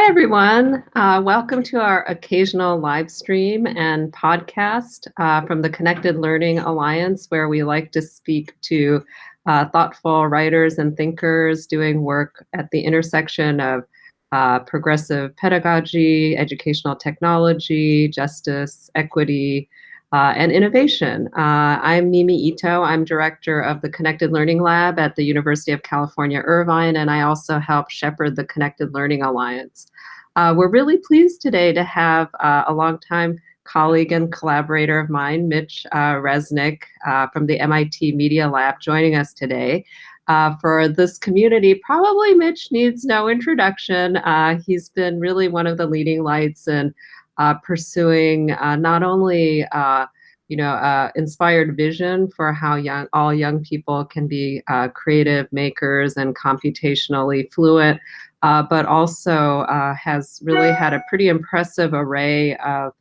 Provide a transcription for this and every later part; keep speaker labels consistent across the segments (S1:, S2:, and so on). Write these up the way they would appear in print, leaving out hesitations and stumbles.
S1: Hi, everyone. Welcome to our occasional live stream and podcast from the Connected Learning Alliance, where we like to speak to thoughtful writers and thinkers doing work at the intersection of progressive pedagogy, educational technology, justice, equity, and innovation. I'm Mimi Ito. I'm director of the Connected Learning Lab at the University of California, Irvine, and I also help shepherd the Connected Learning Alliance. We're really pleased today to have a longtime colleague and collaborator of mine, Mitch Resnick from the MIT Media Lab, joining us today. For this community, probably Mitch needs no introduction. He's been really one of the leading lights in pursuing not only inspired vision for how all young people can be creative makers and computationally fluent, but also has really had a pretty impressive array of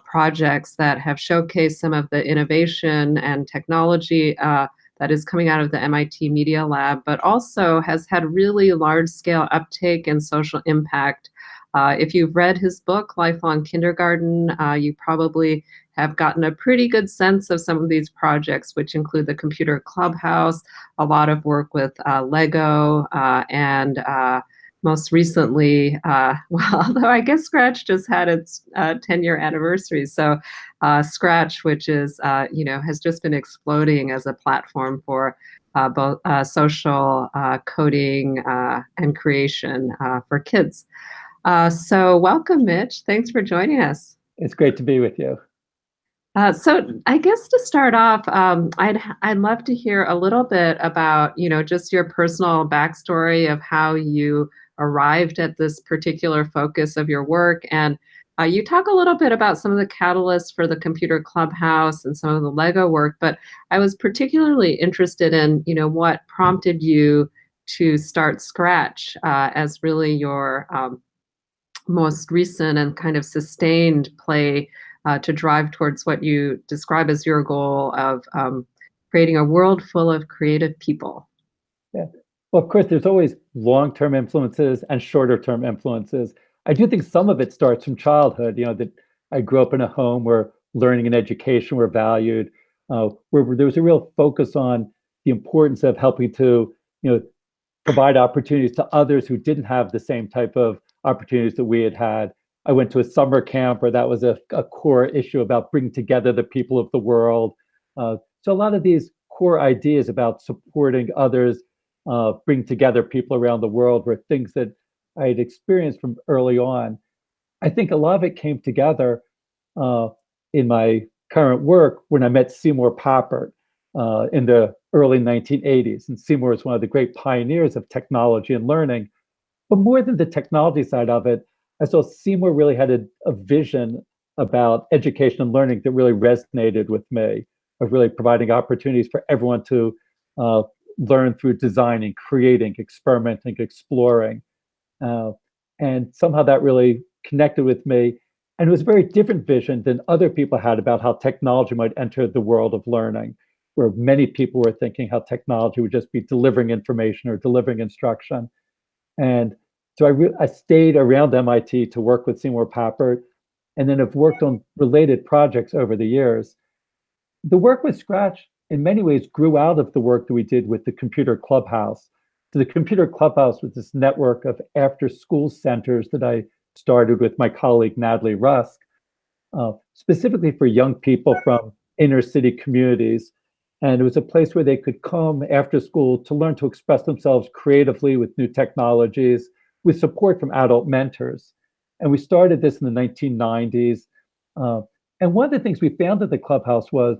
S1: projects that have showcased some of the innovation and technology that is coming out of the MIT Media Lab, but also has had really large-scale uptake and social impact. If you've read his book, Lifelong Kindergarten, you probably have gotten a pretty good sense of some of these projects, which include the Computer Clubhouse, a lot of work with Lego, and most recently, although I guess Scratch just had its 10-year anniversary. So Scratch, which is, has just been exploding as a platform for both social coding and creation for kids. So welcome, Mitch. Thanks for joining us.
S2: It's great to be with you.
S1: So I guess to start off, I'd love to hear a little bit about, just your personal backstory of how you arrived at this particular focus of your work. And you talk a little bit about some of the catalysts for the Computer Clubhouse and some of the Lego work, but I was particularly interested in, what prompted you to start Scratch as really your most recent and kind of sustained play to drive towards what you describe as your goal of creating a world full of creative people.
S2: Yeah. Well, of course, there's always long-term influences and shorter-term influences. I do think some of it starts from childhood, that I grew up in a home where learning and education were valued, where there was a real focus on the importance of helping to, provide opportunities to others who didn't have the same type of opportunities that we had had. I went to a summer camp where that was a core issue about bringing together the people of the world. So a lot of these core ideas about supporting others, bring together people around the world were things that I had experienced from early on. I think a lot of it came together in my current work when I met Seymour Papert in the early 1980s. And Seymour is one of the great pioneers of technology and learning. But more than the technology side of it, I saw Seymour really had a vision about education and learning that really resonated with me, of really providing opportunities for everyone to learn through designing, creating, experimenting, exploring. And somehow that really connected with me. And it was a very different vision than other people had about how technology might enter the world of learning, where many people were thinking how technology would just be delivering information or delivering instruction. And so I stayed around MIT to work with Seymour Papert, and then have worked on related projects over the years. The work with Scratch, in many ways, grew out of the work that we did with the Computer Clubhouse. So the Computer Clubhouse was this network of after-school centers that I started with my colleague, Natalie Rusk, specifically for young people from inner city communities. And it was a place where they could come after school to learn to express themselves creatively with new technologies, with support from adult mentors. And we started this in the 1990s. And one of the things we found at the Clubhouse was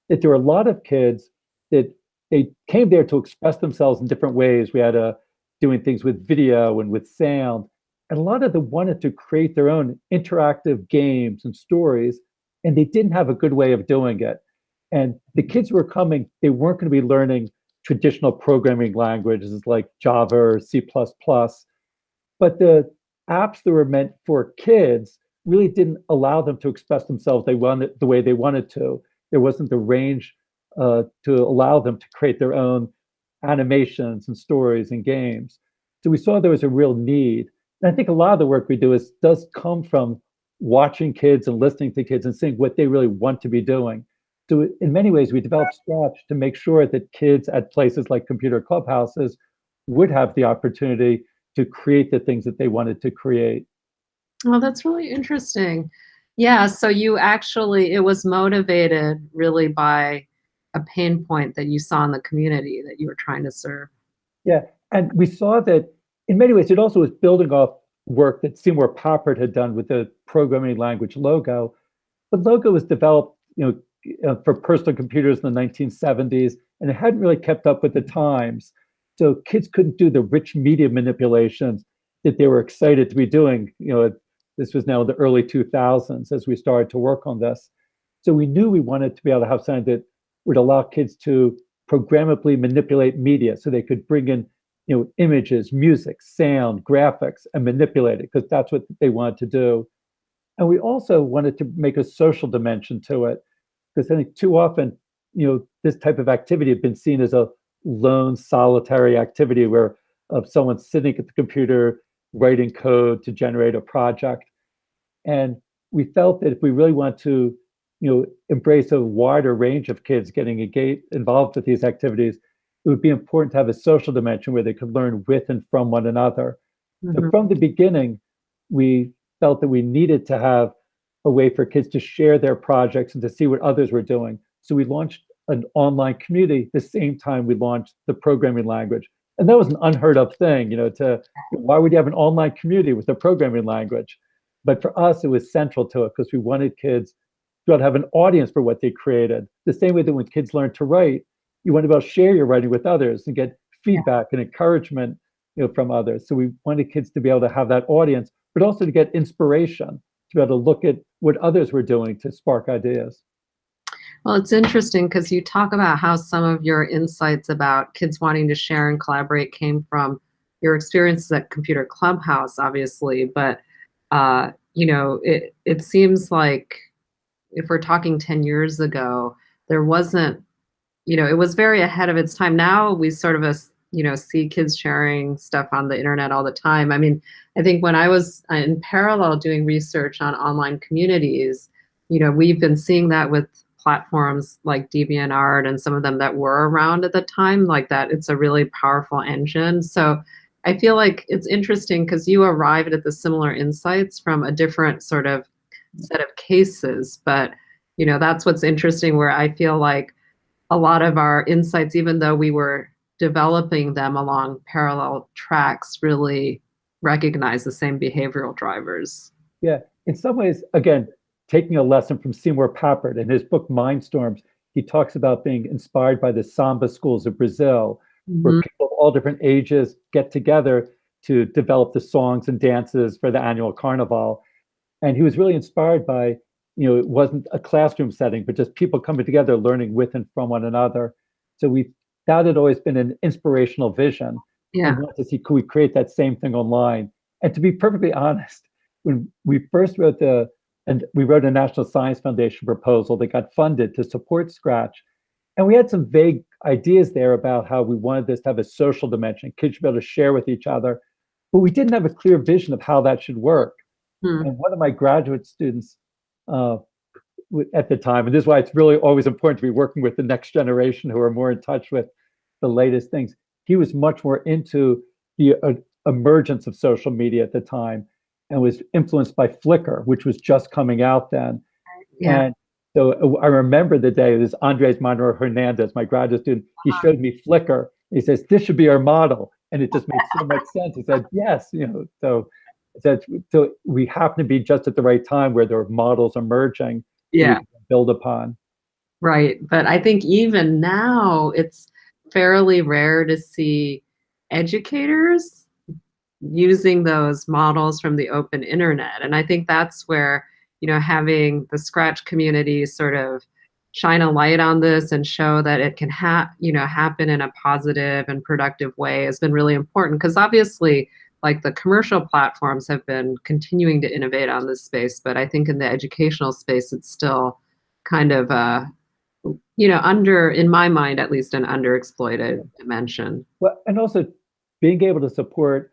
S2: that there were a lot of kids that they came there to express themselves in different ways. We had doing things with video and with sound. And a lot of them wanted to create their own interactive games and stories, and they didn't have a good way of doing it. And the kids who were coming, they weren't going to be learning traditional programming languages like Java or C++. But the apps that were meant for kids really didn't allow them to express themselves the way they wanted to. There wasn't the range to allow them to create their own animations and stories and games. So we saw there was a real need. And I think a lot of the work we do does come from watching kids and listening to kids and seeing what they really want to be doing. So in many ways, we developed Scratch to make sure that kids at places like computer clubhouses would have the opportunity to create the things that they wanted to create.
S1: Well, that's really interesting. Yeah, so you actually, it was motivated really by a pain point that you saw in the community that you were trying to serve.
S2: Yeah, and we saw that in many ways it also was building off work that Seymour Papert had done with the programming language Logo. The Logo was developed, for personal computers in the 1970s, and it hadn't really kept up with the times. So kids couldn't do the rich media manipulations that they were excited to be doing. This was now the early 2000s as we started to work on this. So we knew we wanted to be able to have something that would allow kids to programmably manipulate media so they could bring in images, music, sound, graphics, and manipulate it because that's what they wanted to do. And we also wanted to make a social dimension to it because I think too often, this type of activity had been seen as a lone, solitary activity where of someone sitting at the computer writing code to generate a project. And we felt that if we really want to, embrace a wider range of kids getting involved with these activities, it would be important to have a social dimension where they could learn with and from one another. So
S1: Mhm.
S2: from the beginning, we felt that we needed to have a way for kids to share their projects and to see what others were doing. So we launched an online community the same time we launched the programming language. And that was an unheard of thing, why would you have an online community with a programming language? But for us, it was central to it because we wanted kids to have an audience for what they created. The same way that when kids learn to write, you want to be able to share your writing with others and get
S1: Yeah.
S2: feedback and encouragement, from others. So we wanted kids to be able to have that audience, but also to get inspiration, to be able to look at what others were doing to spark ideas.
S1: Well, it's interesting because you talk about how some of your insights about kids wanting to share and collaborate came from your experiences at Computer Clubhouse, obviously. But it seems like if we're talking 10 years ago, there wasn't, it was very ahead of its time. Now we sort of, see kids sharing stuff on the internet all the time. I mean, I think when I was in parallel doing research on online communities, we've been seeing that with platforms like DeviantArt and some of them that were around at the time, like that. It's a really powerful engine. So I feel like it's interesting because you arrived at the similar insights from a different sort of set of cases. But, that's what's interesting where I feel like a lot of our insights, even though we were developing them along parallel tracks, really recognize the same behavioral drivers.
S2: Yeah, in some ways, again, taking a lesson from Seymour Papert in his book Mindstorms, he talks about being inspired by the samba schools of Brazil, where
S1: Mhm.
S2: people of all different ages get together to develop the songs and dances for the annual carnival. And he was really inspired by, it wasn't a classroom setting, but just people coming together, learning with and from one another. So that had always been an inspirational vision and
S1: Yeah.
S2: wanted to see, could we create that same thing online? And to be perfectly honest, when we first we wrote a National Science Foundation proposal that got funded to support Scratch. And we had some vague ideas there about how we wanted this to have a social dimension. Kids should be able to share with each other. But we didn't have a clear vision of how that should work.
S1: Hmm.
S2: And one of my graduate students uh, at the time, and this is why it's really always important to be working with the next generation who are more in touch with the latest things. He was much more into the emergence of social media at the time and was influenced by Flickr, which was just coming out then.
S1: Yeah.
S2: And so I remember the day, this Andres Monroe Hernandez, my graduate student, he showed me Flickr. He says, this should be our model. And it just made so much sense. He said, yes, so we happen to be just at the right time where there are models emerging that we
S1: Yeah.
S2: can build upon.
S1: Right. But I think even now it's fairly rare to see educators using those models from the open internet. And I think that's where, having the Scratch community sort of shine a light on this and show that it can happen in a positive and productive way has been really important because obviously like the commercial platforms have been continuing to innovate on this space, but I think in the educational space it's still kind of in my mind at least, an underexploited dimension.
S2: Well, and also being able to support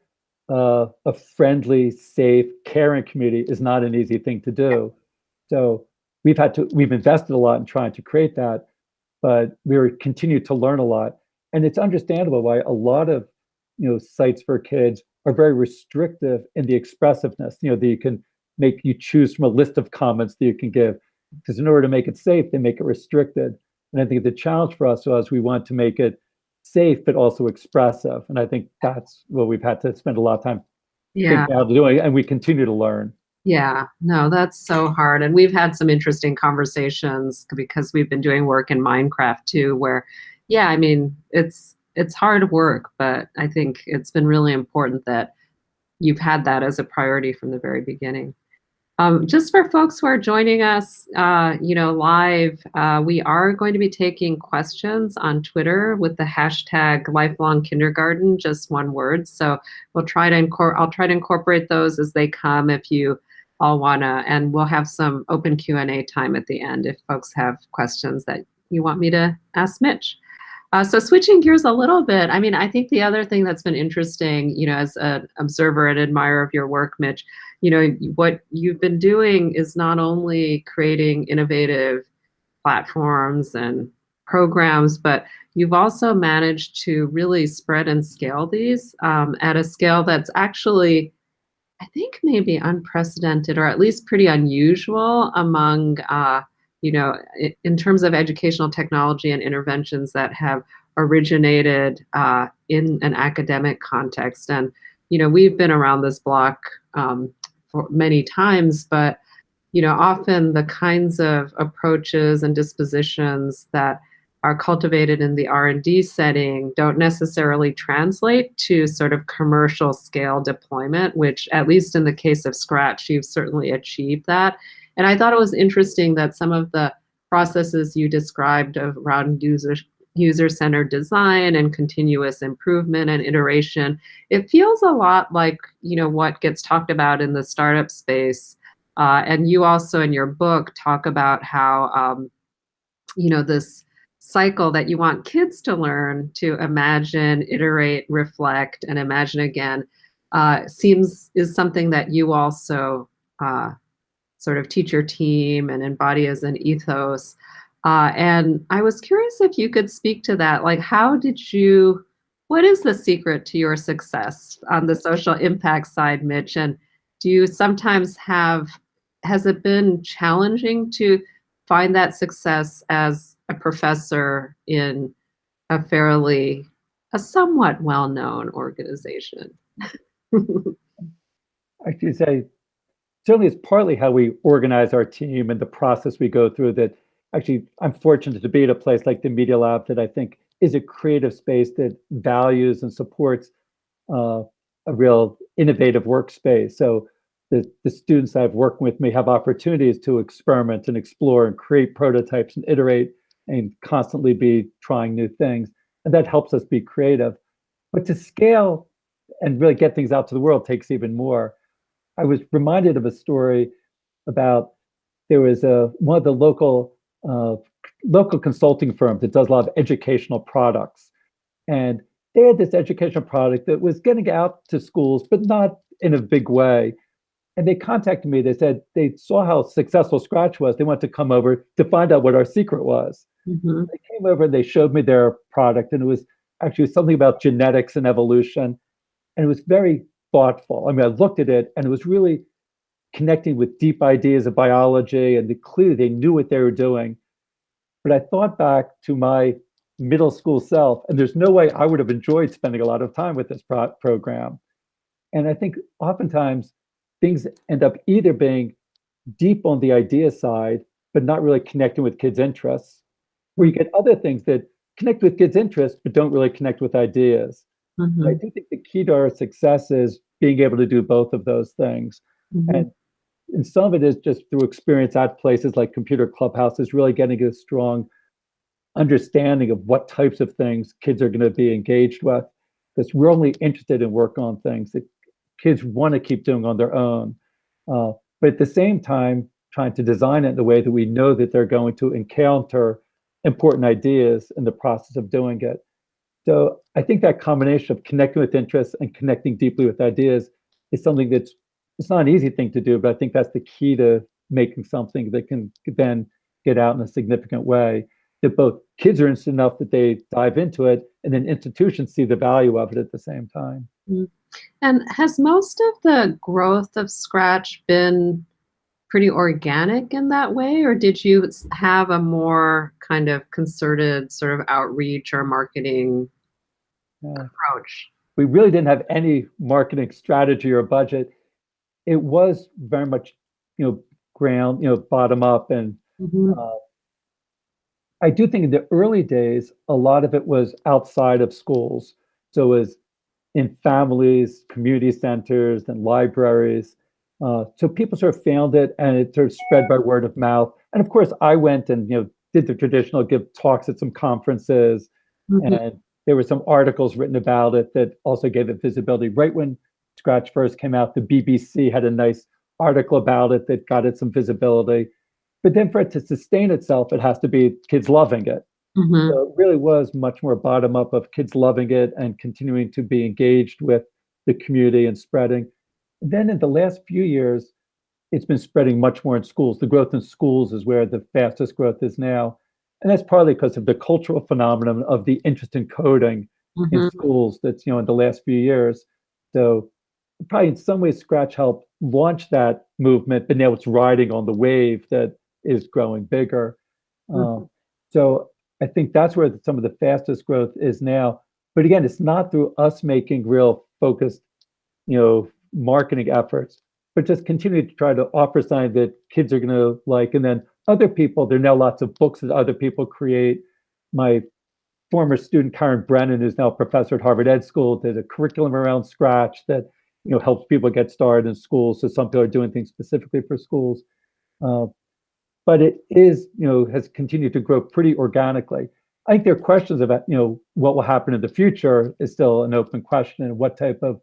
S2: a friendly, safe, caring community is not an easy thing to do. So we've invested a lot in trying to create that, but we continue to learn a lot. And it's understandable why a lot of sites for kids are very restrictive in the expressiveness. That you choose from a list of comments that you can give. Because in order to make it safe, they make it restricted. And I think the challenge for us was we want to make it safe but also expressive. And I think that's what we've had to spend a lot of time
S1: Yeah.
S2: figuring out how to do it, and we continue to learn.
S1: Yeah, no, that's so hard. And we've had some interesting conversations because we've been doing work in Minecraft too, where, yeah, I mean, it's hard work, but I think it's been really important that you've had that as a priority from the very beginning. Just for folks who are joining us, live, we are going to be taking questions on Twitter with the hashtag lifelong kindergarten, just one word. So I'll try to incorporate those as they come if you all wanna, and we'll have some open Q&A time at the end if folks have questions that you want me to ask Mitch. So switching gears a little bit, I mean, I think the other thing that's been interesting, as an observer and admirer of your work, Mitch, what you've been doing is not only creating innovative platforms and programs, but you've also managed to really spread and scale these at a scale that's actually, I think, maybe unprecedented or at least pretty unusual among, in terms of educational technology and interventions that have originated in an academic context. And, we've been around this block for many times, but often the kinds of approaches and dispositions that are cultivated in the R&D setting don't necessarily translate to sort of commercial scale deployment, which at least in the case of Scratch, you've certainly achieved that. And I thought it was interesting that some of the processes you described around user-centered design and continuous improvement and iteration, it feels a lot like, what gets talked about in the startup space. And you also in your book talk about how, this cycle that you want kids to learn to imagine, iterate, reflect, and imagine again is something that you also sort of teach your team and embody as an ethos. And I was curious if you could speak to that. Like, what is the secret to your success on the social impact side, Mitch? And do you sometimes has it been challenging to find that success as a professor in a somewhat well-known organization?
S2: I should say, certainly it's partly how we organize our team and the process we go through that actually I'm fortunate to be at a place like the Media Lab that I think is a creative space that values and supports a real innovative workspace. So the students I've worked with may have opportunities to experiment and explore and create prototypes and iterate and constantly be trying new things. And that helps us be creative. But to scale and really get things out to the world takes even more. I was reminded of a story about there was one of the local consulting firms that does a lot of educational products, and they had this educational product that was getting out to schools, but not in a big way. And they contacted me. They said they saw how successful Scratch was. They wanted to come over to find out what our secret was.
S1: Mm-hmm.
S2: They came over and they showed me their product, and it was actually something about genetics and evolution, and it was very thoughtful. I mean, I looked at it, and it was really connecting with deep ideas of biology, and clearly they knew what they were doing. But I thought back to my middle school self, and there's no way I would have enjoyed spending a lot of time with this program. And I think oftentimes things end up either being deep on the idea side, but not really connecting with kids' interests, where you get other things that connect with kids' interests, but don't really connect with ideas.
S1: Mm-hmm.
S2: I do think the key to our success is being able to do both of those things.
S1: Mm-hmm.
S2: And some of it is just through experience at places like Computer Clubhouse, is really getting a strong understanding of what types of things kids are going to be engaged with. Because we're only interested in work on things that kids want to keep doing on their own. But at the same time, trying to design it in a way that we know that they're going to encounter important ideas in the process of doing it. So I think that combination of connecting with interests and connecting deeply with ideas is something that's it's not an easy thing to do, but I think that's the key to making something that can then get out in a significant way. That both kids are interested enough that they dive into it, and then institutions see the value of it at the same time.
S1: Mm. And has most of the growth of Scratch been pretty organic in that way, or did you have a more kind of concerted sort of outreach or marketing
S2: Yeah.
S1: approach?
S2: We really didn't have any marketing strategy or budget. It was very much, ground, bottom up, and
S1: Mhm,
S2: uh, I do think in the early days, a lot of it was outside of schools. So it was in families, community centers, and libraries. So people sort of found it, and it sort of spread by word of mouth. And of course, I went and did the traditional give talks at some conferences,
S1: mhm,
S2: and there were some articles written about it that also gave it visibility. Right when Scratch first came out, the BBC had a nice article about it that got it some visibility. But then for it to sustain itself, it has to be kids loving it.
S1: mhm,
S2: So it really was much more bottom up of kids loving it and continuing to be engaged with the community and spreading. Then in the last few years, it's been spreading much more in schools. The growth in schools is where the fastest growth is now. And that's partly because of the cultural phenomenon of the interest in coding in
S1: mhm,
S2: schools that's, in the last few years. So probably in some ways, Scratch helped launch that movement, but now it's riding on the wave that is growing bigger.
S1: mhm,
S2: So I think that's where some of the fastest growth is now. But again, it's not through us making real focused, marketing efforts, but just continue to try to offer something that kids are going to like. And then other people, there are now lots of books that other people create. My former student Karen Brennan, who's now a professor at Harvard Ed School, did a curriculum around Scratch that helps people get started in schools. So some people are doing things specifically for schools. Uh, but it is, has continued to grow pretty organically. I think there are questions about, what will happen in the future is still an open question, and what type of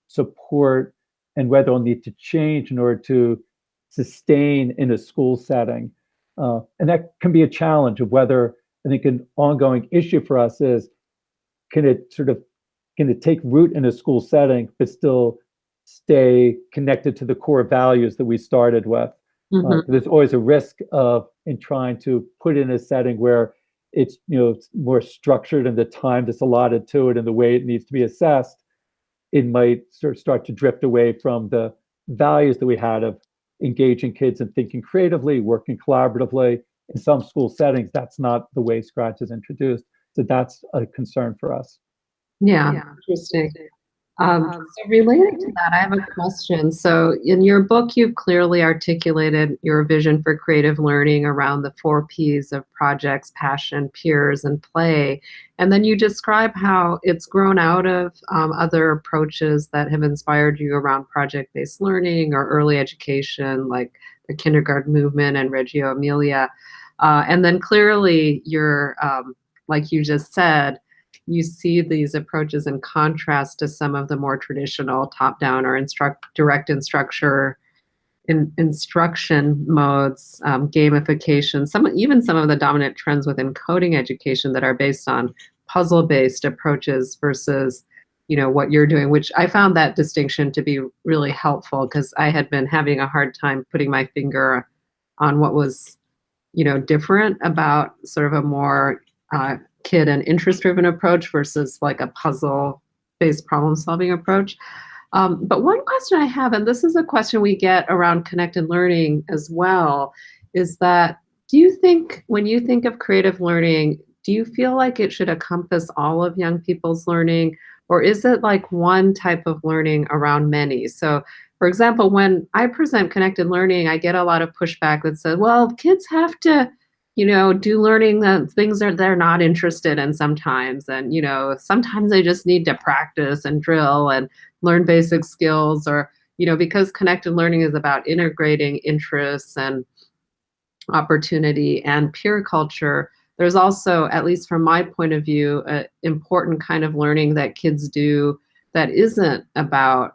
S2: support and whether it'll need to change in order to sustain in a school setting. And that can be a challenge of whether I think an ongoing issue for us is can it sort of can it take root in a school setting but still stay connected to the core values that we started with?
S1: mhm.
S2: There's always a risk of in trying to put in a setting where it's it's more structured and the time that's allotted to it and the way it needs to be assessed, it might sort of start to drift away from the values that we had of engaging kids and thinking creatively, working collaboratively. In some school settings, that's not the way Scratch is introduced. So that's a concern for us.
S1: Yeah, interesting. So related to that, I have a question. So in your book, you've clearly articulated your vision for creative learning around the 4 Ps of projects, passion, peers, and play. And then you describe how it's grown out of other approaches that have inspired you around project-based learning or early education, like the kindergarten movement and Reggio Emilia. And then clearly you're, like you just said, you see these approaches in contrast to some of the more traditional top-down or direct instruction modes, gamification, some of the dominant trends within coding education that are based on puzzle-based approaches versus what you're doing, which I found that distinction to be really helpful because I had been having a hard time putting my finger on what was different about sort of a more kid and interest driven approach versus like a puzzle based problem solving approach. But one question I have, and this is a question we get around connected learning as well, is that do you think when you think of creative learning, do you feel like it should encompass all of young people's learning? Or is it like one type of learning around many? So for example, when I present connected learning, I get a lot of pushback that says, well, kids have to, do learning the things that they're not interested in sometimes. And, sometimes they just need to practice and drill and learn basic skills or, because connected learning is about integrating interests and opportunity and peer culture. There's also, at least from my point of view, an important kind of learning that kids do that isn't about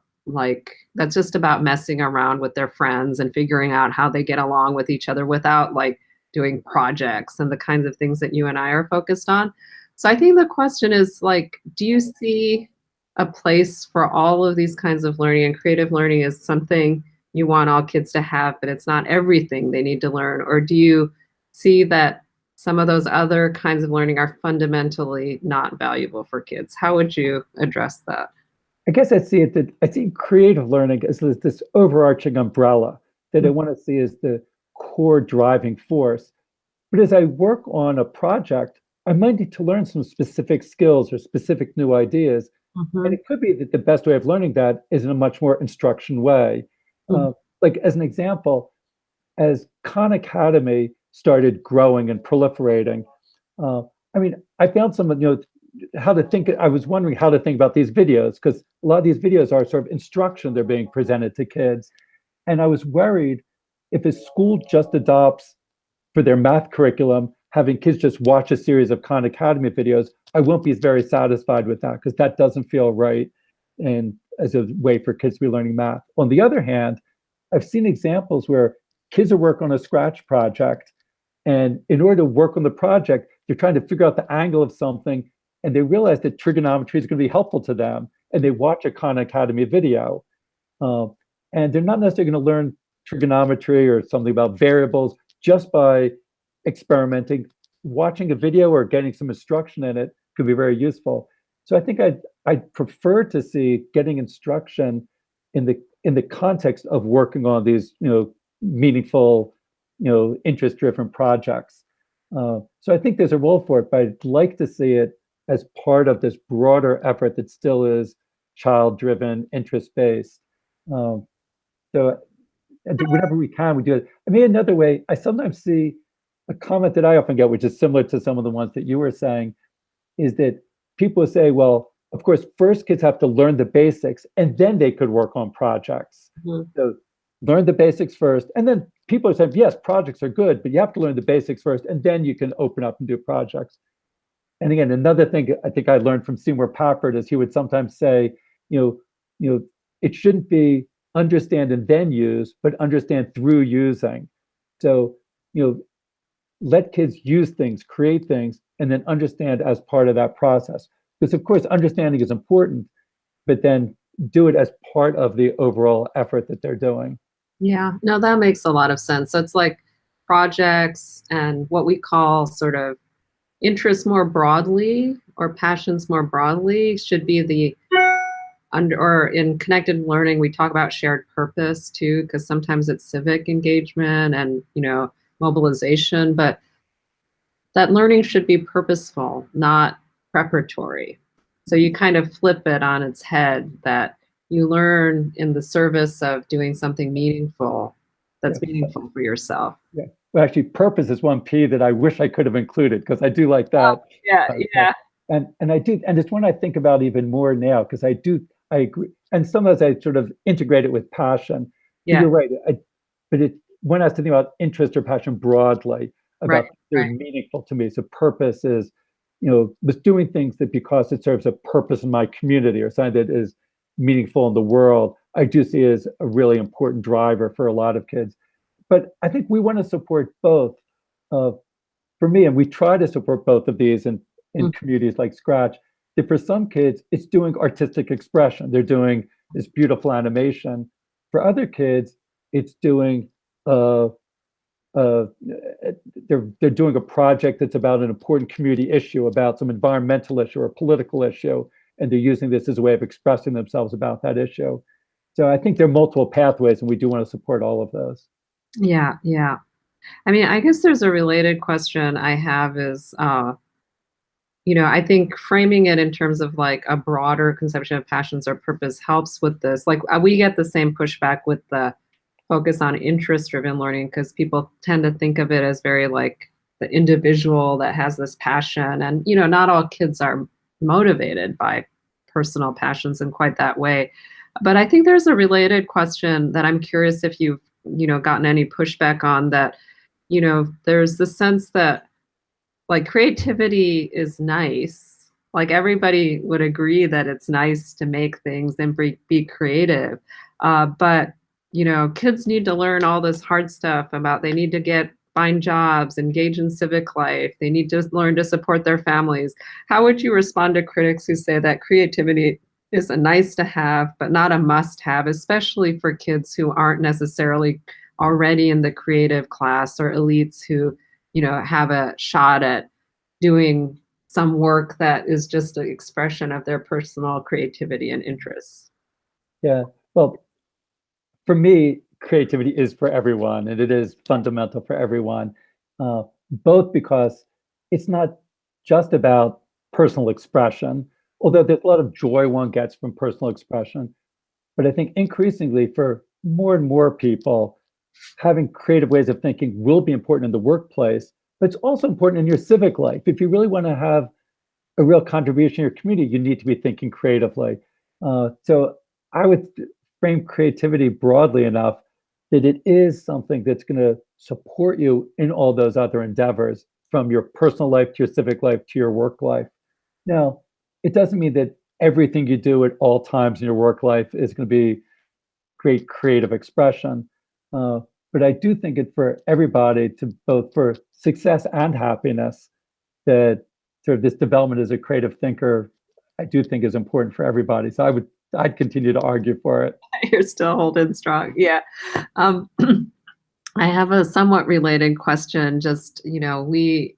S1: that's just about messing around with their friends and figuring out how they get along with each other without like doing projects and the kinds of things that you and I are focused on. So I think the question is like, do you see a place for all of these kinds of learning? And creative learning is something you want all kids to have, but it's not everything they need to learn. Or do you see that some of those other kinds of learning are fundamentally not valuable for kids? How would you address that?
S2: I guess I see it that I see creative learning as this overarching umbrella that I want to see as the core driving force. But as I work on a project, I might need to learn some specific skills or specific new ideas. And
S1: Mhm,
S2: it could be that the best way of learning that is in a much more instruction way.
S1: mhm,
S2: Like as an example, as Khan Academy started growing and proliferating, uh, I mean, I found some, how to think. I was wondering how to think about these videos because a lot of these videos are sort of instruction they're being presented to kids. And I was worried if a school just adopts for their math curriculum, having kids just watch a series of Khan Academy videos, I won't be very satisfied with that because that doesn't feel right and as a way for kids to be learning math. On the other hand, I've seen examples where kids are working on a Scratch project, and in order to work on the project, they're trying to figure out the angle of something, and they realize that trigonometry is going to be helpful to them, and they watch a Khan Academy video. Um, and they're not necessarily going to learn trigonometry or something about variables just by experimenting. Watching a video or getting some instruction in it could be very useful. So I think I'd prefer to see getting instruction in the context of working on these meaningful interest driven projects. So I think there's a role for it, but I'd like to see it as part of this broader effort that still is child driven, interest based. Um, so whenever we can, we do it. I mean, another way, I sometimes see a comment that I often get, which is similar to some of the ones that you were saying, is that people say, well, of course, first kids have to learn the basics and then they could work on projects.
S1: mhm.
S2: So learn the basics first. And then people are saying, yes, projects are good, but you have to learn the basics first and then you can open up and do projects. And again, another thing I think I learned from Seymour Papert is he would sometimes say, you know, it shouldn't be understand and then use, but understand through using. So, you know, let kids use things, create things, and then understand as part of that process. Because of course, understanding is important, but then do it as part of the overall effort that they're doing.
S1: Yeah, no, that makes a lot of sense. So it's like projects and what we call sort of interests more broadly or passions more broadly should be the under or in connected learning we talk about shared purpose too because sometimes it's civic engagement and mobilization, but that learning should be purposeful, not preparatory. So you kind of flip it on its head that you learn in the service of doing something meaningful
S2: Yeah.
S1: that's meaningful for yourself.
S2: Yeah. Well, actually, purpose is one P that I wish I could have included because I do like that.
S1: Yeah,
S2: But
S1: yeah,
S2: and I do, and it's one I think about even more now because I agree, and sometimes I sort of integrate it with passion. But
S1: yeah,
S2: you're right. But one has to think about interest or passion broadly
S1: right,
S2: about they're
S1: right.
S2: meaningful to me. So purpose is, was doing things that because it serves a purpose in my community or something that is meaningful in the world. I do see as a really important driver for a lot of kids. But I think we want to support both. Uh, for me, and we try to support both of these in
S1: Mm,
S2: communities like Scratch, that for some kids, it's doing artistic expression. They're doing this beautiful animation. For other kids, it's doing uh, uh, they're doing a project that's about an important community issue, about some environmental issue or political issue, and they're using this as a way of expressing themselves about that issue. So I think there are multiple pathways, and we do want to support all of those.
S1: yeah, yeah. I mean, I guess there's a related question I have is, I think framing it in terms of like a broader conception of passions or purpose helps with this. Like we get the same pushback with the focus on interest driven learning because people tend to think of it as very like the individual that has this passion. And, not all kids are motivated by personal passions in quite that way. But I think there's a related question that I'm curious if you've, gotten any pushback on that, there's the sense that like creativity is nice. Like everybody would agree that it's nice to make things and be creative. But kids need to learn all this hard stuff about they need to get find jobs, engage in civic life. They need to learn to support their families. How would you respond to critics who say that creativity is a nice to have, but not a must have, especially for kids who aren't necessarily already in the creative class or elites who, have a shot at doing some work that is just an expression of their personal creativity and interests?
S2: Yeah. Well, for me, creativity is for everyone, and it is fundamental for everyone, uh, both because it's not just about personal expression, although there's a lot of joy one gets from personal expression. But I think increasingly for more and more people, having creative ways of thinking will be important in the workplace, but it's also important in your civic life. If you really want to have a real contribution in your community, you need to be thinking creatively. So I would frame creativity broadly enough that it is something that's going to support you in all those other endeavors, from your personal life to your civic life to your work life. Now, it doesn't mean that everything you do at all times in your work life is going to be great creative expression. Uh, but I do think it for everybody, to both for success and happiness, that sort of this development as a creative thinker, I do think is important for everybody. So I'd continue to argue for it.
S1: You're still holding strong. Yeah. Um, I have a somewhat related question. Just, we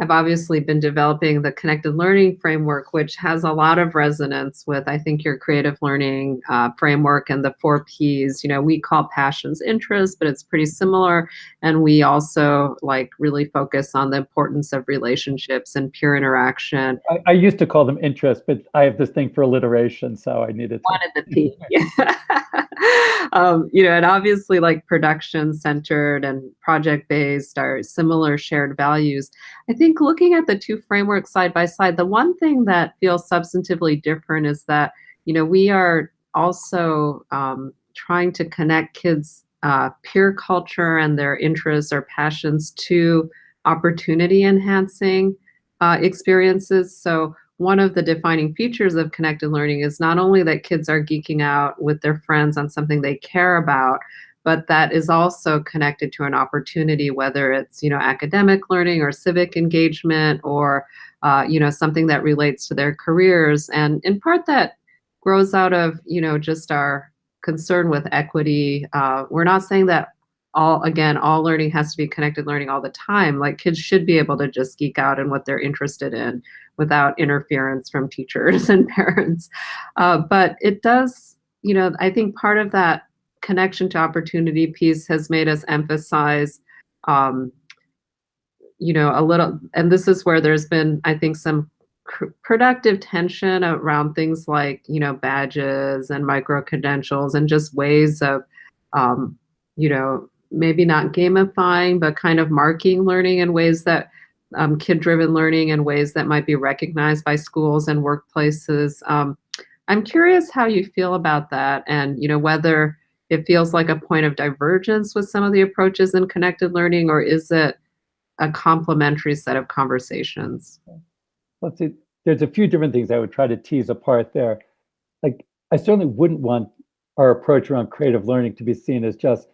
S1: have obviously been developing the connected learning framework, which has a lot of resonance with, I think, your creative learning framework and the 4 Ps. We call passions interests, but it's pretty similar. And we also really focus on the importance of relationships and peer interaction.
S2: I used to call them interests, but I have this thing for alliteration, so I needed to.
S1: Wanted the P. And obviously, production centered and project based are similar shared values. I think looking at the two frameworks side by side, the one thing that feels substantively different is that, we are also trying to connect kids' peer culture and their interests or passions to opportunity enhancing experiences. So one of the defining features of connected learning is not only that kids are geeking out with their friends on something they care about, but that is also connected to an opportunity, whether it's, academic learning or civic engagement or, something that relates to their careers. And in part that grows out of, just our concern with equity. We're not saying that all learning has to be connected learning all the time. Like kids should be able to just geek out in what they're interested in without interference from teachers and parents. But it does, I think part of that connection to opportunity piece has made us emphasize, um, a little, and this is where there's been, I think, some productive tension around things like, badges and micro credentials and just ways of, maybe not gamifying, but kind of marking learning in ways that kid-driven learning in ways that might be recognized by schools and workplaces. I'm curious how you feel about that, and whether it feels like a point of divergence with some of the approaches in connected learning, or is it a complementary set of conversations?
S2: Let's see. There's a few different things I would try to tease apart there. Like, I certainly wouldn't want our approach around creative learning to be seen as just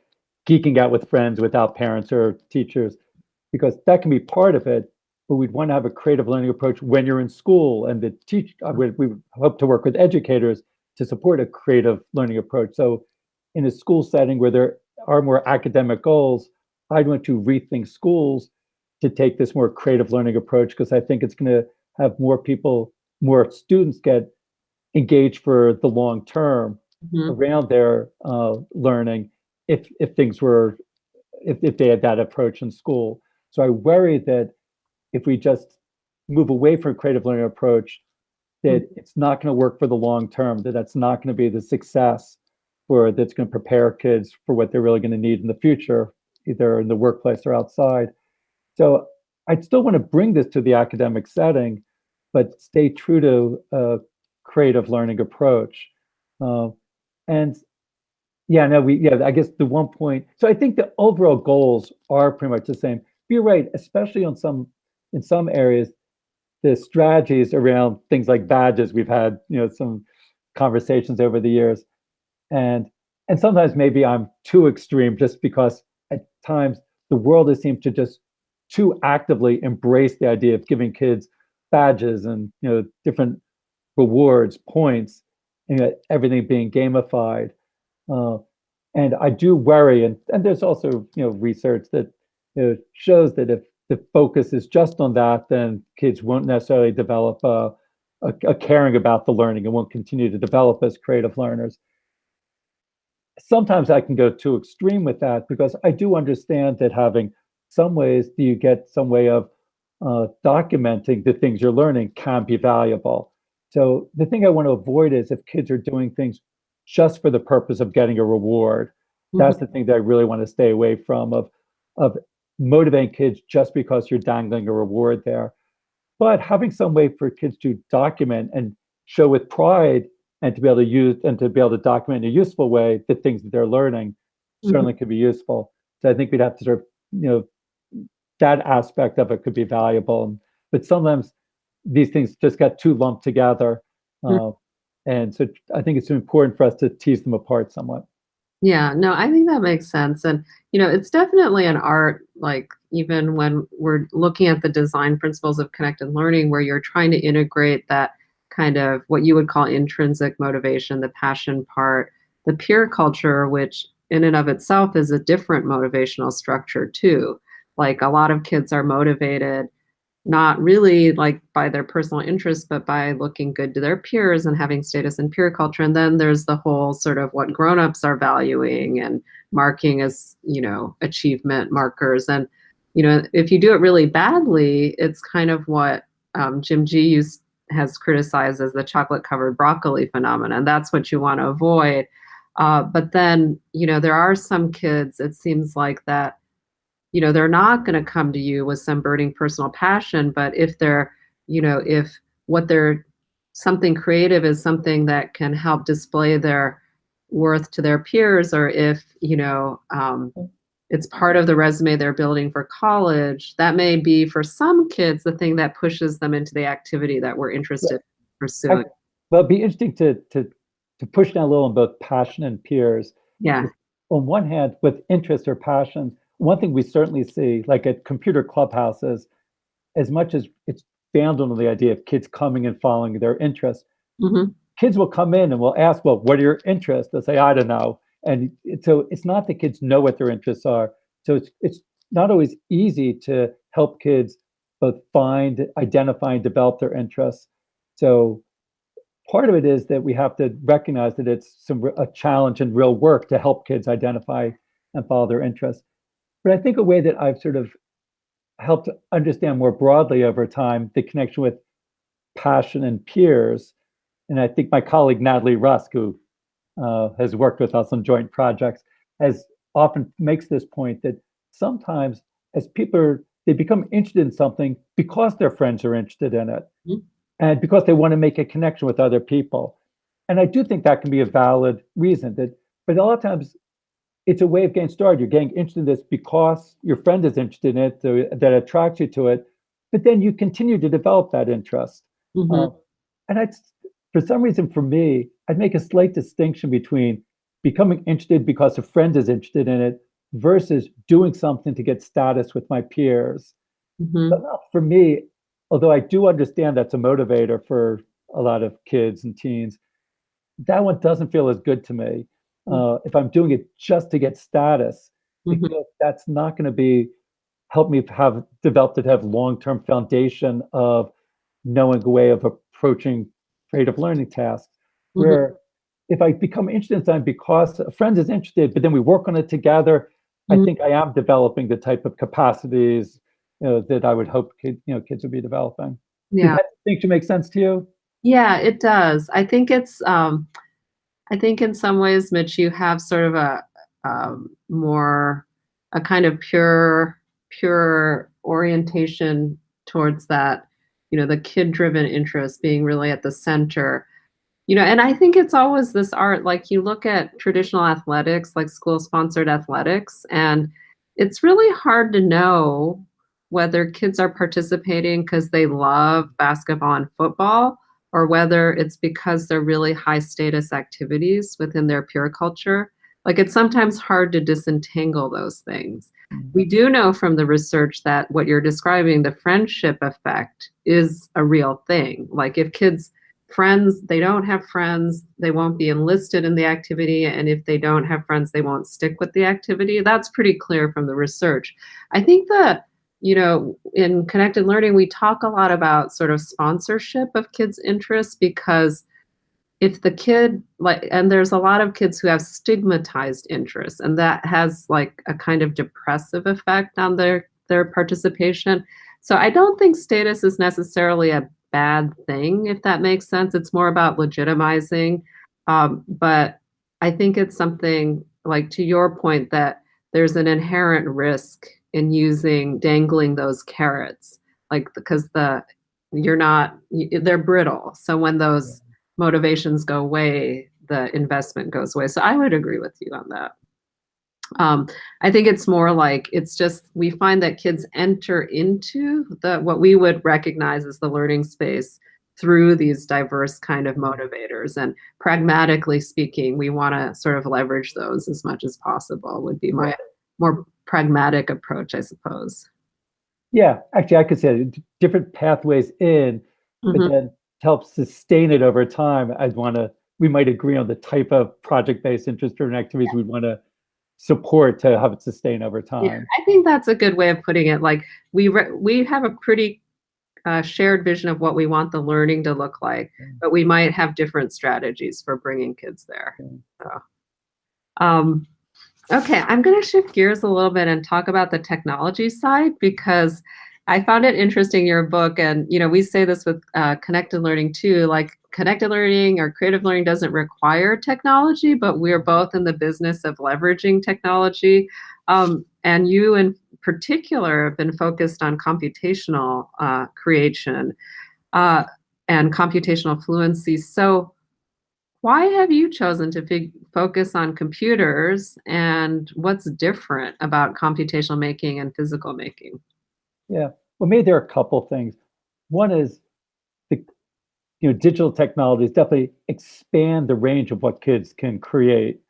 S2: geeking out with friends without parents or teachers, because that can be part of it. But we'd want to have a creative learning approach when you're in school, and we hope to work with educators to support a creative learning approach. So, in a school setting where there are more academic goals, I'd want to rethink schools to take this more creative learning approach, because I think it's going to have more students get engaged for the long term
S1: Mhm.
S2: around their learning if things were if they had that approach in school. So I worry that if we just move away from a creative learning approach, that it's not going to work for the long term, that's not going to be the success that's going to prepare kids for what they're really going to need in the future, either in the workplace or outside. So I'd still want to bring this to the academic setting, but stay true to a creative learning approach. Uh, and yeah, no, I guess the one point. So I think the overall goals are pretty much the same. But you're right, especially in some areas, the strategies around things like badges. We've had some conversations over the years, and sometimes maybe I'm too extreme, just because at times the world has seemed to just too actively embrace the idea of giving kids badges and different rewards, points, everything being gamified. Uh, and I do worry, and there's also research that shows that if the focus is just on that, then kids won't necessarily develop a caring about the learning and won't continue to develop as creative learners. Sometimes I can go too extreme with that because I do understand that having some ways that you get some way of documenting the things you're learning can be valuable. So the thing I want to avoid is if kids are doing things just for the purpose of getting a reward. That's the thing that I really want to stay away from of motivating kids just because you're dangling a reward there. But having some way for kids to document and show with pride and to be able to use and to be able to document in a useful way the things that they're learning
S1: Mhm.
S2: certainly could be useful. So I think we'd have to sort of, that aspect of it could be valuable. But sometimes these things just got too lumped together. Uh, and so I think it's important for us to tease them apart somewhat.
S1: Yeah, no, I think that makes sense. And, it's definitely an art, like even when we're looking at the design principles of connected learning, where you're trying to integrate that kind of what you would call intrinsic motivation, the passion part, the peer culture, which in and of itself is a different motivational structure too. Like a lot of kids are motivated not really like by their personal interests, but by looking good to their peers and having status in peer culture. And then there's the whole sort of what grown-ups are valuing and marking as, achievement markers. And, if you do it really badly, it's kind of what Jim G has criticized as the chocolate covered broccoli phenomenon. That's what you want to avoid. But then, there are some kids, it seems like that they're not going to come to you with some burning personal passion, but if if what they're something creative is something that can help display their worth to their peers, or if, it's part of the resume they're building for college, that may be for some kids the thing that pushes them into the activity that we're interested in
S2: I,
S1: pursuing.
S2: well, it'd be interesting to push down a little on both passion and peers.
S1: Yeah.
S2: On one hand, with interest or passion, one thing we certainly see, like at computer clubhouses, as much as it's founded on the idea of kids coming and following their interests,
S1: Hmm.
S2: kids will come in and will ask, well, what are your interests? They'll say, I don't know. And so it's not that kids know what their interests are. So it's not always easy to help kids both find, identify, and develop their interests. So part of it is that we have to recognize that it's a challenge and real work to help kids identify and follow their interests. But I think a way that I've sort of helped understand more broadly over time the connection with passion and peers, and I think my colleague Natalie Rusk, who has worked with us on joint projects, has often makes this point that sometimes as they become interested in something because their friends are interested in it and because they want to make a connection with other people. And I do think that can be a valid reason that, but a lot of times it's a way of getting started. You're getting interested in this because your friend is interested in it, so that attracts you to it. But then you continue to develop that interest.
S1: Hmm.
S2: Uh, and for some reason, for me, I'd make a slight distinction between becoming interested because a friend is interested in it versus doing something to get status with my peers.
S1: Hmm.
S2: But for me, although I do understand that's a motivator for a lot of kids and teens, that one doesn't feel as good to me. If I'm doing it just to get status, it
S1: Hmm.
S2: feels that's not going to be help me have developed to have long-term foundation of knowing a way of approaching creative learning tasks.
S1: Hmm.
S2: Where if I become interested in something because a friend is interested, but then we work on it together, I
S1: Hmm.
S2: think I am developing the type of capacities that I would hope kids would be developing. Does
S1: Yeah.
S2: that distinction make sense to you?
S1: Yeah, it does. I think in some ways, Mitch, you have sort of more a kind of pure orientation towards that, the kid-driven interest being really at the center. And I think it's always this art, like you look at traditional athletics, like school-sponsored athletics, and it's really hard to know whether kids are participating because they love basketball and football, or whether it's because they're really high status activities within their peer culture. Like it's sometimes hard to disentangle those things.
S2: Mm.
S1: We do know from the research that what you're describing, the friendship effect, is a real thing. Like if kids friends, they don't have friends, they won't be enlisted in the activity, and if they don't have friends, they won't stick with the activity. That's pretty clear from the research. I think that, in connected learning, we talk a lot about sort of sponsorship of kids' interests, because if the kid, like, and there's a lot of kids who have stigmatized interests, and that has like a kind of depressive effect on their participation. So I don't think status is necessarily a bad thing, if that makes sense. It's more about legitimizing. But I think it's something, like to your point, that there's an inherent risk in using dangling those carrots, like because they're brittle. So when those motivations go away, the investment goes away. So I would agree with you on that. I think it's more like, it's just we find that kids enter into the what we would recognize as the learning space through these diverse kind of motivators. And pragmatically speaking, we want to sort of leverage those as much as possible, would be my more pragmatic approach, I suppose.
S2: Yeah, actually, I could say different pathways in, but
S1: Hmm.
S2: then to help sustain it over time, we might agree on the type of project-based interest-driven activities we'd want to support to have it sustain over
S1: Yeah,
S2: time.
S1: I think that's a good way of putting it. Like we have a pretty shared vision of what we want the learning to look like, but we might have different strategies for bringing kids there. So, um, okay, I'm going to shift gears a little bit and talk about the technology side, because I found it interesting in your book. And, we say this with connected learning too, like connected learning or creative learning doesn't require technology, but we're both in the business of leveraging technology. And you in particular have been focused on computational creation uh, and computational fluency. So, why have you chosen to focus on computers, and what's different about computational making and physical making?
S2: Yeah. Well, maybe there are a couple things. One is the digital technologies definitely expand the range of what kids can create.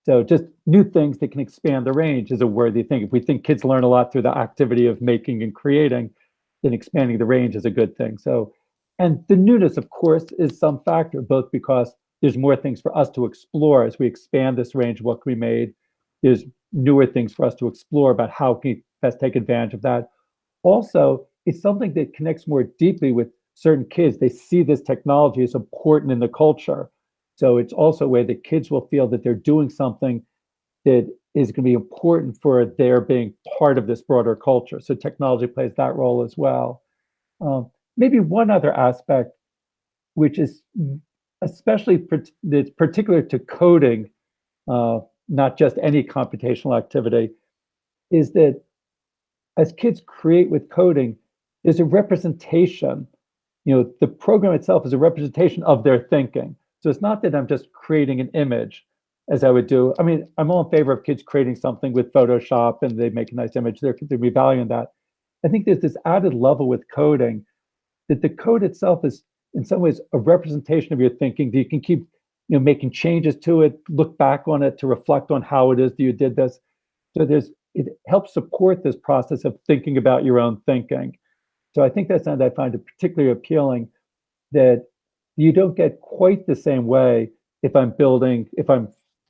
S2: So just new things that can expand the range is a worthy thing. If we think kids learn a lot through the activity of making and creating, then expanding the range is a good thing. So, and the newness, of course, is some factor, both because there's more things for us to explore as we expand this range of what can be made. There's newer things for us to explore about how can we best take advantage of that. Also, it's something that connects more deeply with certain kids. They see this technology as important in the culture. So it's also a way that kids will feel that they're doing something that is going to be important for their being part of this broader culture. So technology plays that role as well. Maybe one other aspect, which is especially that's particular to coding, not just any computational activity, is that as kids create with coding, there's a representation. The program itself is a representation of their thinking. So it's not that I'm just creating an image as I would do. I mean, I'm all in favor of kids creating something with Photoshop and they make a nice image. There'd be value in that. I think there's this added level with coding that the code itself is in some ways a representation of your thinking that you can keep making changes to it, look back on it to reflect on how it is that you did this. So it helps support this process of thinking about your own thinking. So I think that's something that I find particularly appealing, that you don't get quite the same way if I'm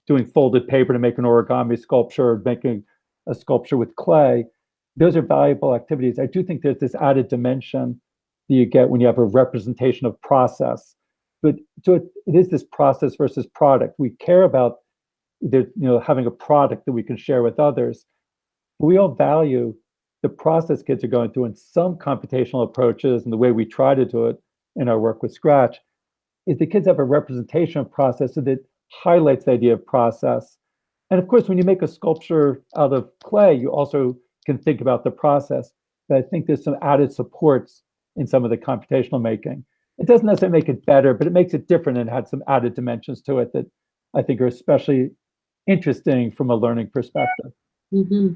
S2: doing folded paper to make an origami sculpture or making a sculpture with clay. Those are valuable activities. I do think there's this added dimension that you get when you have a representation of process. But so it is this process versus product. We care about having a product that we can share with others. We all value the process kids are going through, and some computational approaches and the way we try to do it in our work with Scratch is the kids have a representation of process so that highlights the idea of process. And of course, when you make a sculpture out of clay, you also can think about the process. But I think there's some added supports in some of the computational making. It doesn't necessarily make it better, but it makes it different and had some added dimensions to it that I think are especially interesting from a learning perspective.
S1: Hmm.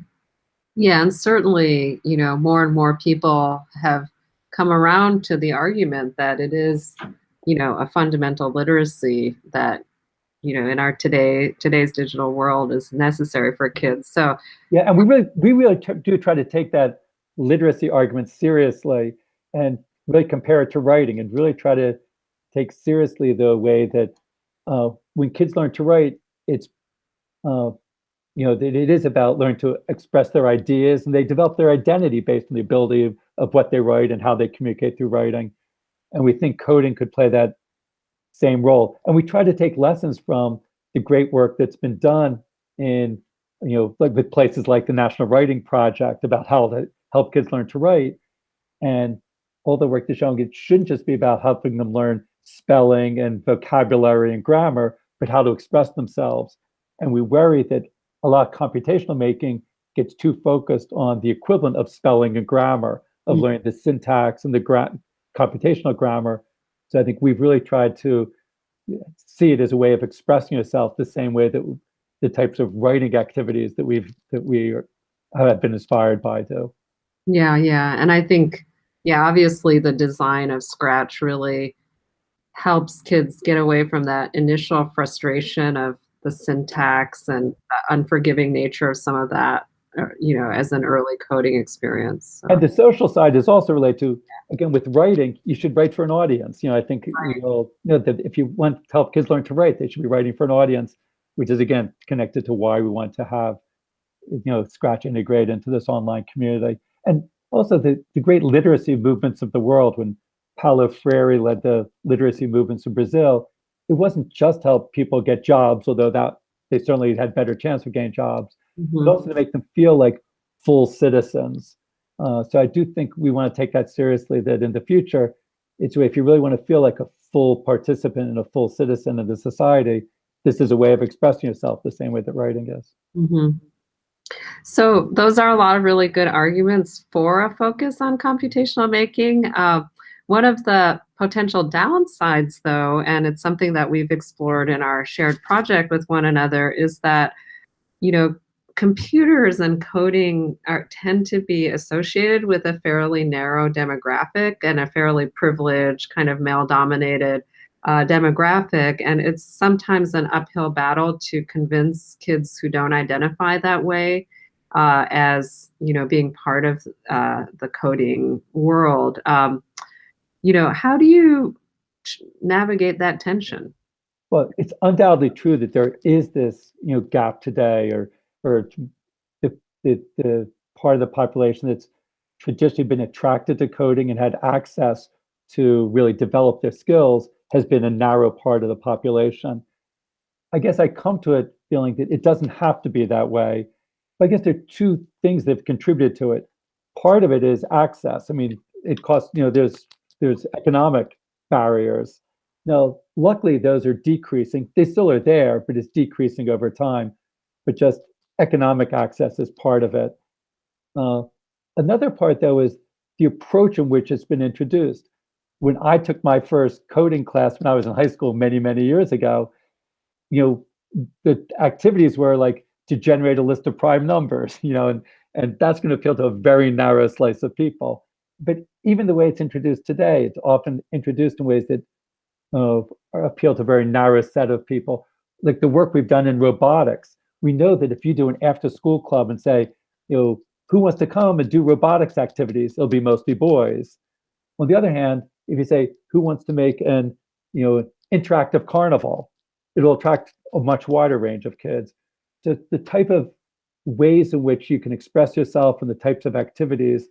S1: Yeah, and certainly, more and more people have come around to the argument that it is, a fundamental literacy that in our today's digital world is necessary for kids. So
S2: Yeah, and we really do try to take that literacy argument seriously and really compare it to writing and really try to take seriously the way that when kids learn to write, it's uh, that it is about learning to express their ideas and they develop their identity based on the ability of what they write and how they communicate through writing. And we think coding could play that same role. And we try to take lessons from the great work that's been done in, like with places like the National Writing Project about how to help kids learn to write. And all the work that's showing it shouldn't just be about helping them learn spelling and vocabulary and grammar, but how to express themselves. And we worry that a lot of computational making gets too focused on the equivalent of spelling and grammar, of learning the syntax and the computational grammar. So I think we've really tried to see it as a way of expressing yourself the same way that the types of writing activities that we have been inspired by do.
S1: yeah, yeah. And I think, yeah, obviously the design of Scratch really helps kids get away from that initial frustration of the syntax and the unforgiving nature of some of that, as an early coding experience.
S2: And
S1: So,
S2: the social side is also related to, again, with writing, you should write for an audience. I think we all know that if you want to help kids learn to write, they should be writing for an audience, which is again connected to why we want to have, Scratch integrate into this online community. And also the great literacy movements of the world, when Paulo Freire led the literacy movements in Brazil, it wasn't just help people get jobs, although that they certainly had better chance of getting jobs, but
S1: mhm.
S2: also to make them feel like full citizens. So I do think we want to take that seriously, that in the future, it's if you really want to feel like a full participant and a full citizen of the society, this is a way of expressing yourself the same way that writing is.
S1: Mhm. So those are a lot of really good arguments for a focus on computational making. One of the potential downsides, though, and it's something that we've explored in our shared project with one another, is that you know computers and coding tend to be associated with a fairly narrow demographic and a fairly privileged kind of male-dominated demographic, and it's sometimes an uphill battle to convince kids who don't identify that way as being part of the coding world. How do you navigate that tension?
S2: Well, it's undoubtedly true that there is this, gap today, or the part of the population that's traditionally been attracted to coding and had access to really develop their skills has been a narrow part of the population. I guess I come to it feeling that it doesn't have to be that way. But I guess there are two things that have contributed to it. Part of it is access. I mean, it costs, there's economic barriers. Now, luckily, those are decreasing. They still are there, but it's decreasing over time. But just economic access is part of it. Uh, Another part, though, is the approach in which it's been introduced. When I took my first coding class when I was in high school many, many years ago, you know, the activities were like to generate a list of prime numbers, and that's going to appeal to a very narrow slice of people. But even the way it's introduced today, it's often introduced in ways that uh, appeal to a very narrow set of people. Like the work we've done in robotics, we know that if you do an after-school club and say, who wants to come and do robotics activities, it'll be mostly boys. On the other hand, if you say, who wants to make an interactive carnival, it'll attract a much wider range of kids. So the type of ways in which you can express yourself and the types of activities,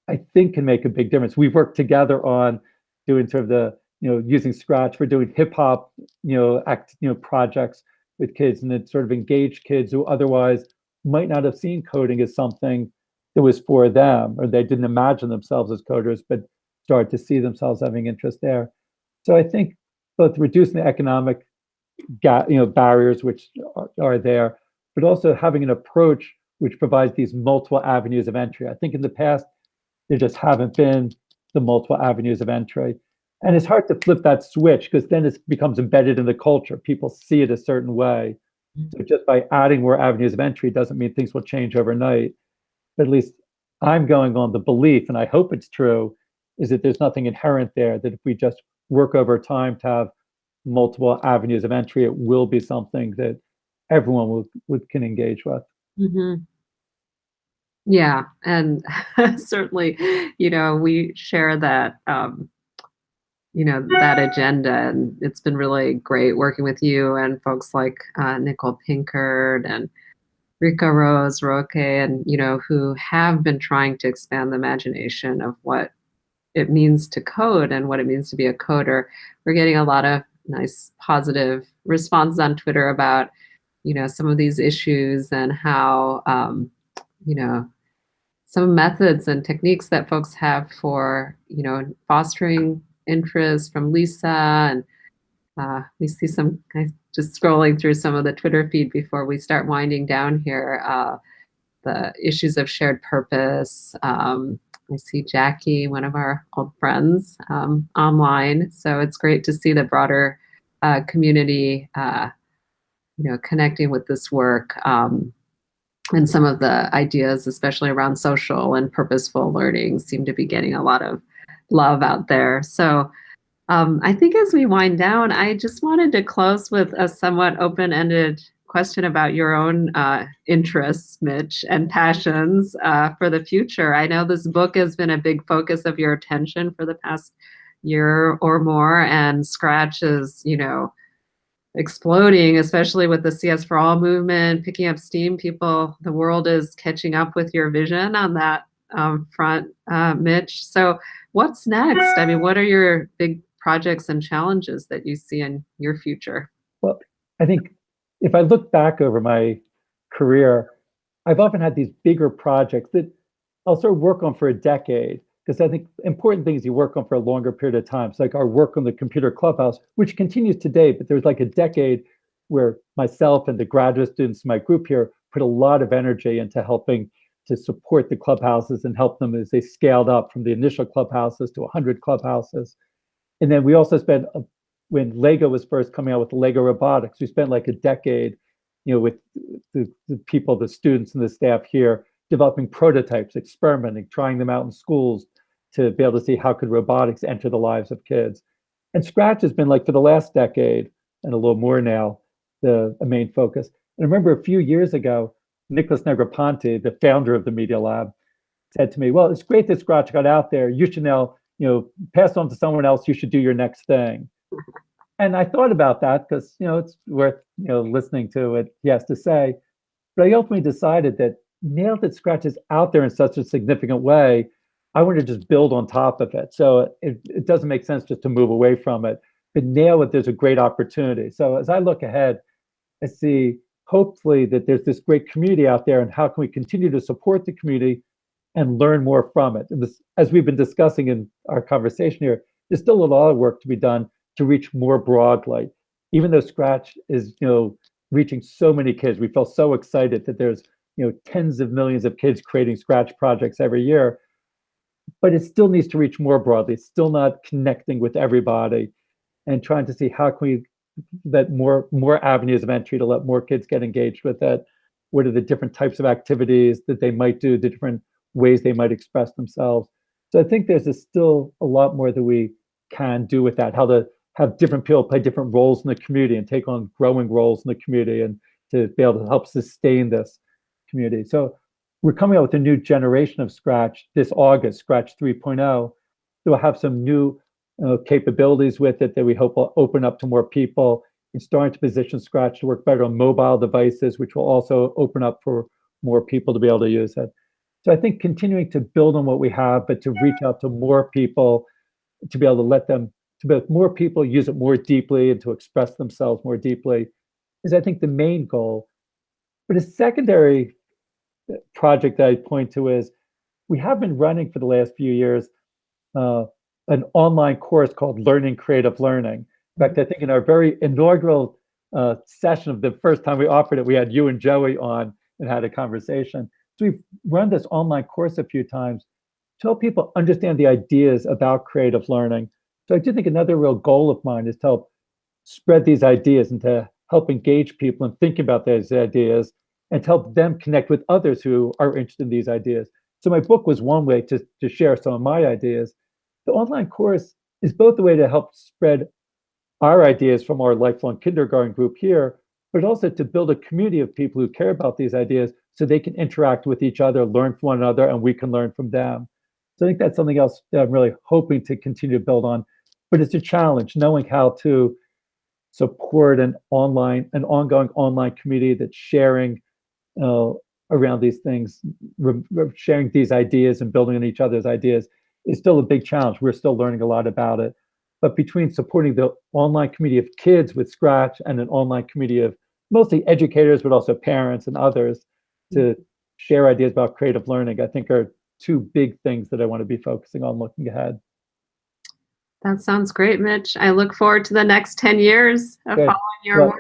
S2: I think, can make a big difference. We've worked together on doing sort of using Scratch for doing hip hop, projects with kids, and it sort of engaged kids who otherwise might not have seen coding as something that was for them, or they didn't imagine themselves as coders, but started to see themselves having interest there. So I think both reducing the economic barriers which are there, but also having an approach which provides these multiple avenues of entry. I think in the past there just haven't been the multiple avenues of entry. And it's hard to flip that switch because then it becomes embedded in the culture. People see it a certain way. So just by adding more avenues of entry doesn't mean things will change overnight. But at least I'm going on the belief, and I hope it's true, is that there's nothing inherent there, that if we just work over time to have multiple avenues of entry, it will be something that everyone can engage with.
S1: Hmm. Yeah, and certainly, we share that, that agenda, and it's been really great working with you and folks like Nicole Pinkard and Rika Rose Roque, and who have been trying to expand the imagination of what it means to code and what it means to be a coder. We're getting a lot of nice positive responses on Twitter about some of these issues and how you know some methods and techniques that folks have for fostering interest from Lisa, and we see some just scrolling through some of the Twitter feed before we start winding down here. The issues of shared purpose. I see Jackie, one of our old friends, online. So it's great to see the broader community, connecting with this work, and some of the ideas, especially around social and purposeful learning, seem to be getting a lot of love out there. So I think as we wind down, I just wanted to close with a somewhat open-ended question about your own interests, Mitch, and passions for the future. I know this book has been a big focus of your attention for the past year or more, and Scratch is, exploding, especially with the CS for All movement, picking up steam. The world is catching up with your vision on that front, Mitch. So what's next? I mean, what are your big projects and challenges that you see in your future?
S2: Well, I think if I look back over my career, I've often had these bigger projects that I'll sort of work on for a decade, because I think important things you work on for a longer period of time. It's like our work on the computer clubhouse, which continues today, but there's like a decade where myself and the graduate students in my group here put a lot of energy into helping to support the clubhouses and help them as they scaled up from the initial clubhouses to 100 clubhouses. And then we also spent, when Lego was first coming out with the Lego robotics, we spent like a decade, with the people, the students and the staff here, developing prototypes, experimenting, trying them out in schools to be able to see how could robotics enter the lives of kids. And Scratch has been like for the last decade and a little more now, a main focus. And I remember a few years ago, Nicholas Negroponte, the founder of the Media Lab, said to me, "Well, it's great that Scratch got out there. You should now, pass on to someone else. You should do your next thing." And I thought about that because, it's worth, listening to what he has to say. But I ultimately decided that now that Scratch is out there in such a significant way, I want to just build on top of it. So it doesn't make sense just to move away from it, but now that there's a great opportunity. So as I look ahead, I see hopefully that there's this great community out there, and how can we continue to support the community and learn more from it. And this, as we've been discussing in our conversation here, there's still a lot of work to be done to reach more broadly. Even though Scratch is, reaching so many kids, we feel so excited that there's, tens of millions of kids creating Scratch projects every year, but it still needs to reach more broadly. It's still not connecting with everybody, and trying to see how can we let more avenues of entry to let more kids get engaged with it. What are the different types of activities that they might do, the different ways they might express themselves. So I think there's still a lot more that we can do with that, how to have different people play different roles in the community and take on growing roles in the community, and to be able to help sustain this community. So we're coming out with a new generation of Scratch this August, Scratch 3.0. It will have some new capabilities with it that we hope will open up to more people, and starting to position Scratch to work better on mobile devices, which will also open up for more people to be able to use it. So I think continuing to build on what we have, but to reach out to more people, to be able to let them, to let more people use it more deeply and to express themselves more deeply, is I think the main goal. But a secondary project that I point to is we have been running for the last few years an online course called Learning Creative Learning. In fact, I think in our very inaugural session of the first time we offered it, we had you and Joey on and had a conversation. So we've run this online course a few times to help people understand the ideas about creative learning. So I do think another real goal of mine is to help spread these ideas and to help engage people in thinking about those ideas, and to help them connect with others who are interested in these ideas. So my book was one way to share some of my ideas. The online course is both a way to help spread our ideas from our lifelong kindergarten group here, but also to build a community of people who care about these ideas so they can interact with each other, learn from one another, and we can learn from them. So I think that's something else that I'm really hoping to continue to build on. But it's a challenge knowing how to support an ongoing online community that's sharing uh, around these things, sharing these ideas and building on each other's ideas is still a big challenge. We're still learning a lot about it. But between supporting the online community of kids with Scratch and an online community of mostly educators, but also parents and others to share ideas about creative learning, I think are two big things that I want to be focusing on looking ahead.
S1: That sounds great, Mitch. I look forward to the next 10 years of
S2: Good.
S1: following your work.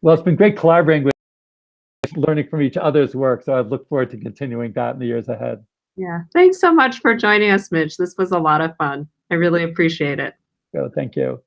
S2: Well, it's been great collaborating with learning from each other's work. So I look forward to continuing that in the years ahead.
S1: Yeah. Thanks so much for joining us, Mitch. This was a lot of fun. I really appreciate it.
S2: So thank you.